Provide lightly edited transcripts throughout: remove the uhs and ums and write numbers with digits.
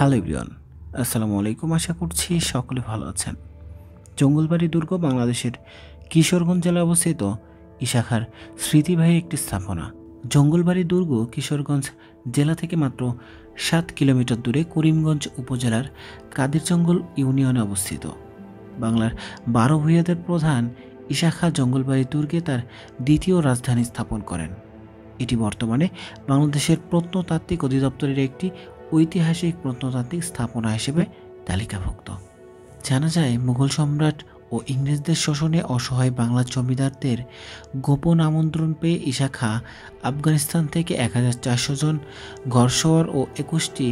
Hello everyone, আসসালামু আলাইকুম। আশা করছি সকলে ভালো আছেন। জঙ্গলবাড়ি দুর্গ বাংলাদেশের কিশোরগঞ্জ জেলায় অবস্থিত ইশাখার স্মৃতিবাহী একটি স্থাপনা। জঙ্গলবাড়ি দুর্গ কিশোরগঞ্জ জেলা থেকে মাত্র 7 কিলোমিটার দূরে করিমগঞ্জ উপজেলার কাদিরজঙ্গল ইউনিয়নে অবস্থিত। বাংলার 12 ভূঁইয়াদের প্রধান ইশাখা জঙ্গলবাড়ি দুর্গে তার দ্বিতীয় রাজধানী স্থাপন করেন। এটি বর্তমানে বাংলাদেশের প্রত্নতাত্ত্বিক অধিদপ্তরের একটি ঐতিহাসিক প্রত্নতাত্ত্বিক স্থাপনা হিসেবে তালিকাভুক্ত। জানা যায়, মুঘল সম্রাট ও ইংরেজদের শোষণে অসহায় বাংলার জমিদারদের গোপন আমন্ত্রণ পেয়ে ইশাখা আফগানিস্তান থেকে 1400 জন ঘরসওয়ার ও 21টি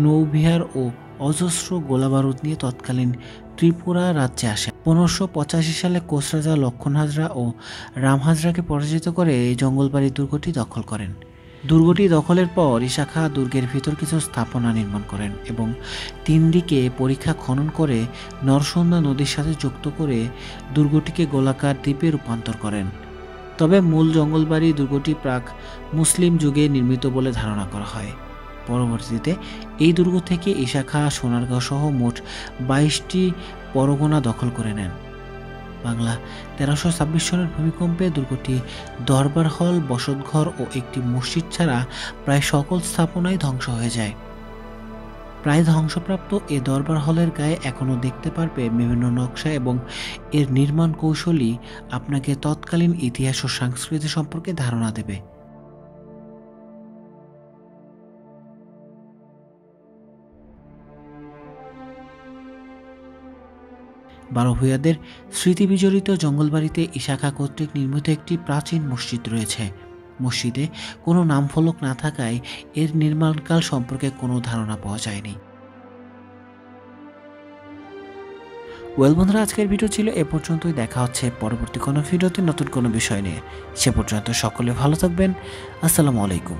নৌবিহার ও অজস্র গোলাবারুদ নিয়ে তৎকালীন ত্রিপুরা রাজ্যে আসে। 1585 সালে কোচ রাজা লক্ষণ হাজরা ও রাম হাজরাকে পরাজিত করে এই জঙ্গলবাড়ি দুর্গটি দখল করেন। দুর্গটি দখলের পর ইশাখা দুর্গের ভিতর কিছু স্থাপনা নির্মাণ করেন এবং 3 দিকে পরীক্ষা খনন করে নরসুন্দা নদীর সাথে যুক্ত করে দুর্গটিকে গোলাকার দ্বীপে রূপান্তর করেন। তবে মূল জঙ্গলবাড়ি দুর্গটি প্রাক মুসলিম যুগে নির্মিত বলে ধারণা করা হয়। পরবর্তীতে এই দুর্গ থেকে ইশাখা সোনারগাঁও সহ মোট 22টি পরগনা দখল করে নেন। বাংলা 1326 সনের ভূমিকম্পে দুর্গটি দরবার হল, বসতঘর ও একটি মসজিদ ছাড়া প্রায় সকল স্থাপনাই ধ্বংস হয়ে যায়। প্রায় ধ্বংসপ্রাপ্ত এ দরবার হলের গায়ে এখনও দেখতে পারবে বিভিন্ন নকশা এবং এর নির্মাণ কৌশলী আপনাকে তৎকালীন ইতিহাস ও সংস্কৃতি সম্পর্কে ধারণা দেবে। বারো ভূঁইয়াদের স্মৃতি বিজড়িত জঙ্গলবাড়িতে ইশাখা কর্তৃক নির্মিত একটি প্রাচীন মসজিদ রয়েছে। মসজিদে কোনো নামফলক না থাকায় এর নির্মাণকাল সম্পর্কে কোনো ধারণা পাওয়া যায়নি। বন্ধুরা, আজকের ভিডিও ছিল এ পর্যন্তই। দেখা হচ্ছে পরবর্তী কোনো ভিডিওতে নতুন কোনো বিষয় নিয়ে। সে পর্যন্ত সকলে ভালো থাকবেন। আসসালামু আলাইকুম।